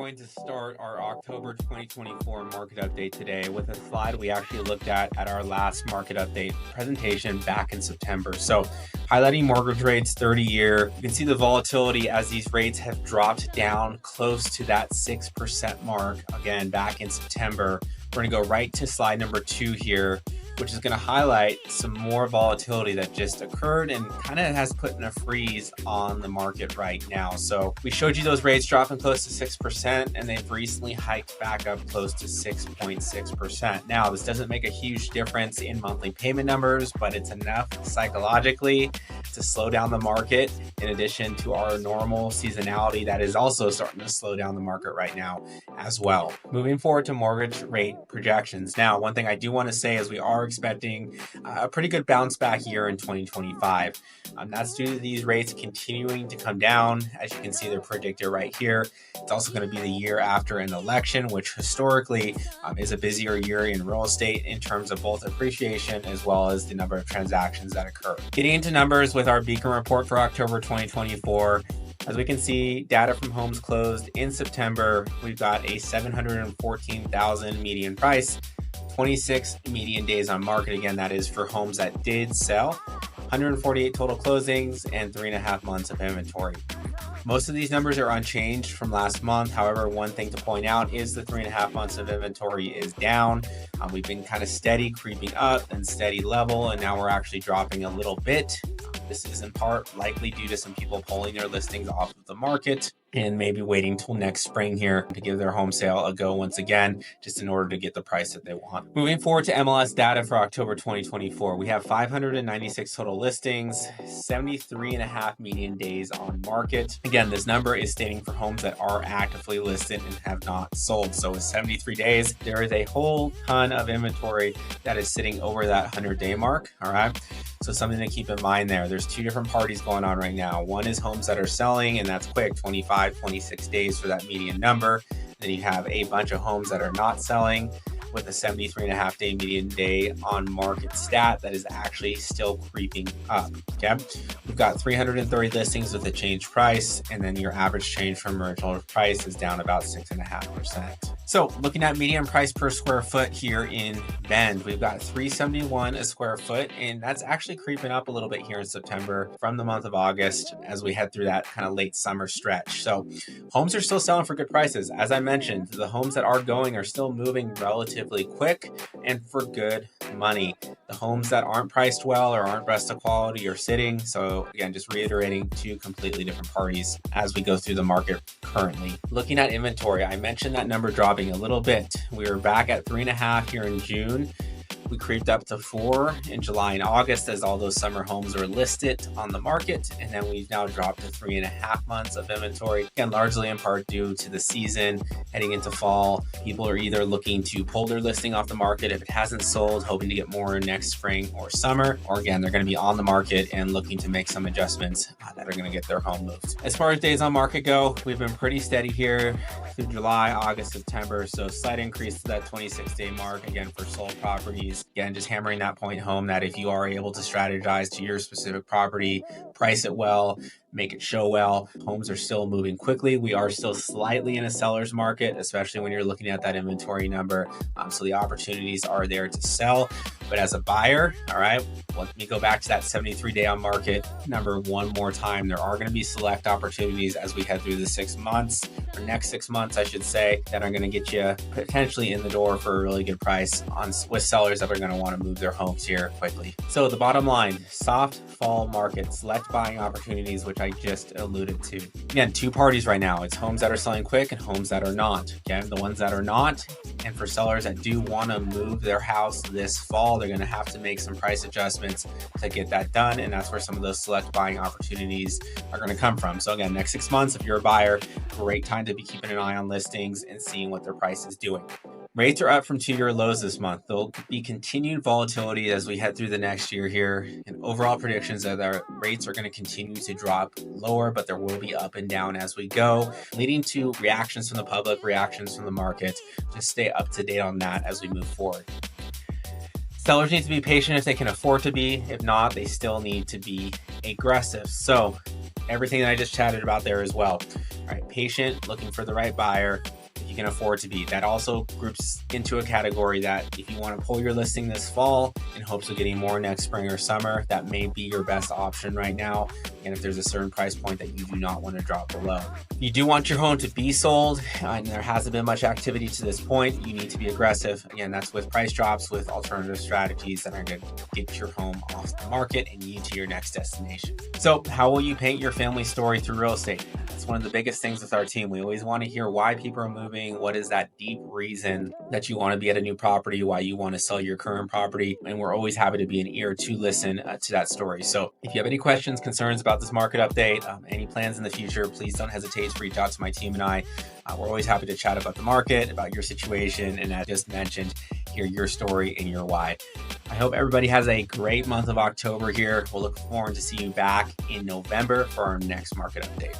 going to start our October 2024 market update today with a slide we actually looked at our last market update presentation back in September. So highlighting mortgage rates 30-year, you can see the volatility as these rates have dropped down close to that 6% mark. Again, back in September, we're going to go right to slide number 2 here, which is going to highlight some more volatility that just occurred and kind of has put in a freeze on the market right now. So we showed you those rates dropping close to 6%, and they've recently hiked back up close to 6.6%. Now, this doesn't make a huge difference in monthly payment numbers, but it's enough psychologically to slow down the market, in addition to our normal seasonality that is also starting to slow down the market right now as well. Moving forward to mortgage rate projections. Now, one thing I do want to say is we are expecting a pretty good bounce back year in 2025. That's due to these rates continuing to come down. As you can see, they're predicted right here. It's also going to be the year after an election, which historically is a busier year in real estate in terms of both appreciation as well as the number of transactions that occur. Getting into numbers with our Beacon report for October 2024, as we can see, data from homes closed in September, we've got a $714,000 median price, 26 median days on market. Again, that is for homes that did sell, 148 total closings, and 3.5 months of inventory. Most of these numbers are unchanged from last month. However, one thing to point out is the 3.5 months of inventory is down. We've been kind of steady creeping up and steady level, and now we're actually dropping a little bit. This is in part likely due to some people pulling their listings off of the market and maybe waiting till next spring here to give their home sale a go once again, just in order to get the price that they want. Moving forward to MLS data for October 2024, we have 596 total listings, 73.5 median days on market. Again, this number is stating for homes that are actively listed and have not sold. So with 73 days, there is a whole ton of inventory that is sitting over that 100-day mark. All right. So something to keep in mind there. There's two different parties going on right now. One is homes that are selling, and that's quick, 25, 26 days for that median number. Then you have a bunch of homes that are not selling with a 73.5 day median day on market stat that is actually still creeping up. Okay, we've got 330 listings with a change price, and then your average change from original price is down about 6.5%. So looking at median price per square foot here in Bend, we've got $371 a square foot, and that's actually creeping up a little bit here in September from the month of August as we head through that kind of late summer stretch. So homes are still selling for good prices. As I mentioned, the homes that are going are still moving relatively quick and for good money. The homes that aren't priced well or aren't best of quality are sitting. So again, just reiterating, two completely different parties as we go through the market currently. Looking at inventory, I mentioned that number dropping a little bit. We were back at 3.5 here in June. We creeped up to 4 in July and August as all those summer homes were listed on the market. And then we've now dropped to 3.5 months of inventory. Again, largely in part due to the season heading into fall. People are either looking to pull their listing off the market if it hasn't sold, hoping to get more next spring or summer. Or again, they're going to be on the market and looking to make some adjustments that are going to get their home moved. As far as days on market go, we've been pretty steady here through July, August, September. So slight increase to that 26-day mark, again, for sold properties. Again, just hammering that point home that if you are able to strategize to your specific property, price it well, make it show well, homes are still moving quickly. We are still slightly in a seller's market, especially when you're looking at that inventory number. So the opportunities are there to sell. But as a buyer, all right, let me go back to that 73-day on market number one more time. There are going to be select opportunities as we head through the 6 months, or next 6 months, I should say, that are going to get you potentially in the door for a really good price with sellers that are going to want to move their homes here quickly. So the bottom line, soft fall market, select buying opportunities, which I just alluded to. Again, two parties right now. It's homes that are selling quick and homes that are not. Okay, the ones that are not, and for sellers that do want to move their house this fall, they're going to have to make some price adjustments to get that done. And that's where some of those select buying opportunities are going to come from. So again, next 6 months, if you're a buyer, great time to be keeping an eye on listings and seeing what their price is doing. Rates are up from 2-year lows this month. There'll be continued volatility as we head through the next year here. And overall predictions are that rates are going to continue to drop lower, but there will be up and down as we go, leading to reactions from the public, reactions from the market. Just stay up to date on that as we move forward. Sellers need to be patient if they can afford to be. If not, they still need to be aggressive. So everything that I just chatted about there as well. All right, patient, looking for the right buyer, can afford to be. That also groups into a category that if you want to pull your listing this fall in hopes of getting more next spring or summer, that may be your best option right now. And if there's a certain price point that you do not want to drop below. If you do want your home to be sold and there hasn't been much activity to this point, you need to be aggressive. Again, that's with price drops, with alternative strategies that are going to get your home off the market and you to your next destination. So how will you paint your family story through real estate? That's one of the biggest things with our team. We always want to hear why people are moving. What is that deep reason that you want to be at a new property, why you want to sell your current property? And we're always happy to be an ear to listen to that story. So if you have any questions, concerns about this market update, any plans in the future, please don't hesitate to reach out to my team and I. We're always happy to chat about the market, about your situation, and as just mentioned, hear your story and your why. I hope everybody has a great month of October here. We'll look forward to seeing you back in November for our next market update.